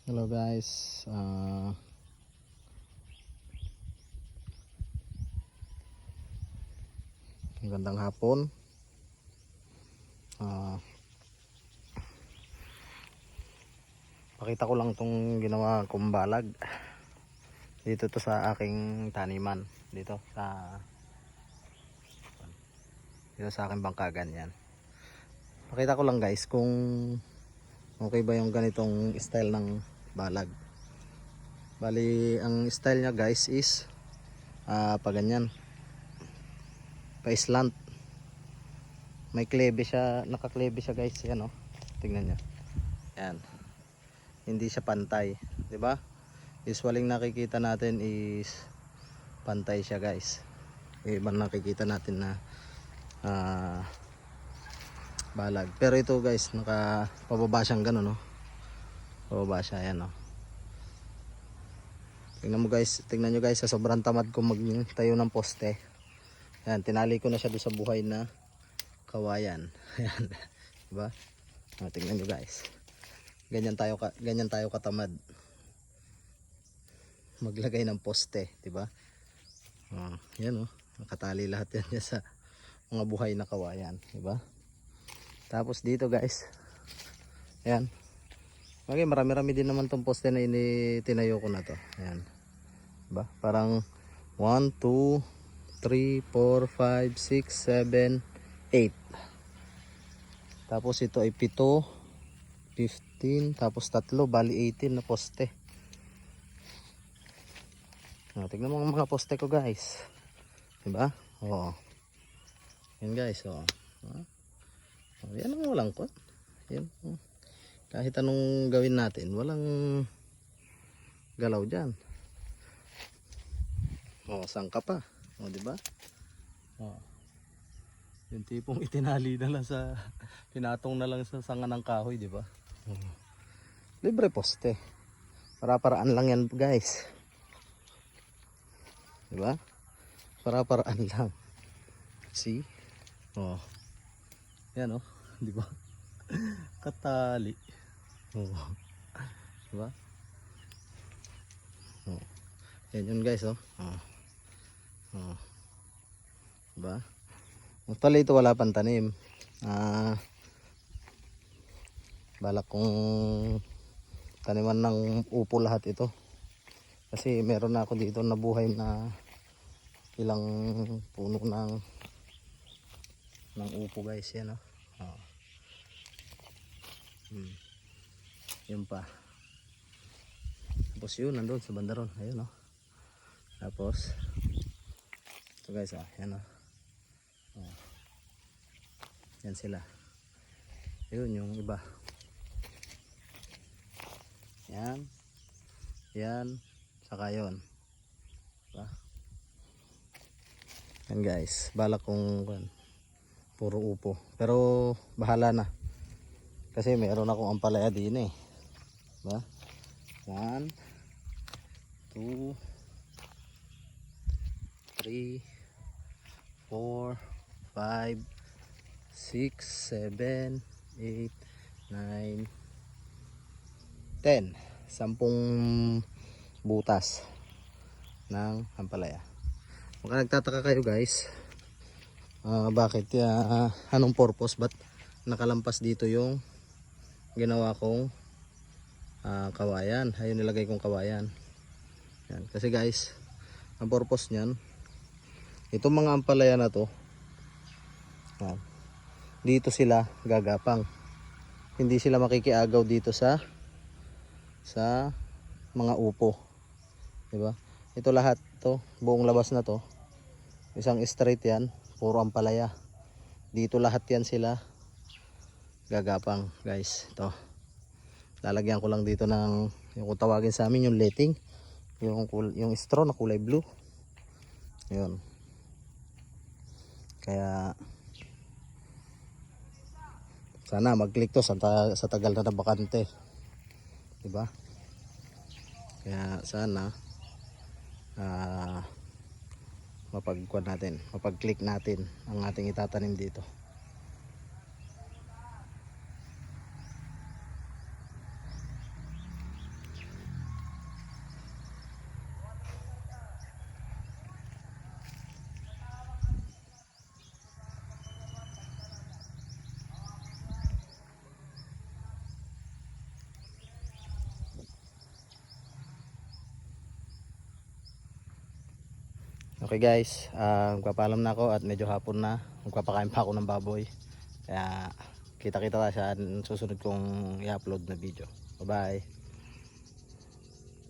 Hello guys, magandang hapon. Pakita ko lang tong ginawa kong balag. Dito to sa aking taniman. Dito sa aking bangkagan yan. Pakita ko lang guys kung okay ba yung ganitong style ng balag. Bali, ang style niya guys is paganyan. Pa-slant. May klebe siya, nakaklebe siya guys. Yan oh. Tingnan niyo. Yan. Hindi siya pantay, 'di ba? Usually nakikita natin is pantay siya, guys. Iba nakikita natin na balag. Pero ito, guys, pababa siyang gano'n, no? Pababa siya, ayan, no? Tingnan nyo guys, sa sobrang tamad ko magtayo ng poste. Ayan, tinali ko na siya doon sa buhay na kawayan. Ayan, 'di ba? Tingnan nyo guys. Ganyan tayo katamad maglagay ng poste, 'di ba? Yan oh, nakatali lahat yan sa mga buhay na kawayan, 'di ba? Tapos dito guys, ayan. Okay, marami-rami din naman tong poste na tinayo ko na to. Ayan. 'Di ba? Parang 1 2 3 4 5 6 7 8. Tapos ito ay 7, 15, tapos tatlo, bali 18 na poste. Tignan mo ang mga poste ko guys, diba? Oo, yan guys, oo. Yan ang walang kot. Yan, kahit anong gawin natin, walang galaw dyan. Sangka pa, diba? Yung tipong itinali na lang pinatong na lang sa sanga ng kahoy, diba? Libre poste, para-paraan lang yan guys, diba? Para-paraan lang. See? Yan oh, di ba? Katali. Di ba? Yan yun guys oh. Di ba? Actually ito wala pang tanim. Balak kong taniman ng upo lahat ito. Kasi meron na ako dito na buhay na ilang puno ng upo guys, yan oh. Yun pa. Tapos yun nandun sa banda ron, ayun oh. Tapos ito guys oh, yan oh. Yan sila. Yun yung iba. Yan. Yan. Saka yun. Diba? Yan guys, balak kong puro upo, pero bahala na kasi meron akong ampalaya din eh, diba? 1 2 3 4 5 6 7 8 9 10, 10 butas ng ampalaya. Kung nagtataka kayo guys, bakit anong purpose, ba't nakalampas dito yung ginawa kong kawayan, ayun nilagay kong kawayan. Yan. Kasi guys, ang purpose nyan, itong mga ampalaya na to, yan, dito sila gagapang, hindi sila makikiagaw dito sa mga upo, diba? Ito lahat to, buong labas na to, isang straight yan, puro ampalaya. Dito lahat yan sila gagapang guys. Ito, lalagyan ko lang dito ng yung kung tawagin sa amin yung letting, yung straw na kulay blue. Yun. Kaya sana mag-click to sa tagal na bakante, diba? Kaya sana mapag-click natin ang ating itatanim dito. Okay guys, magpapaalam na ako at medyo hapon na. Magpapakain pa ako ng baboy. Kaya kita-kita tayo sa susunod kong i-upload na video. Bye bye.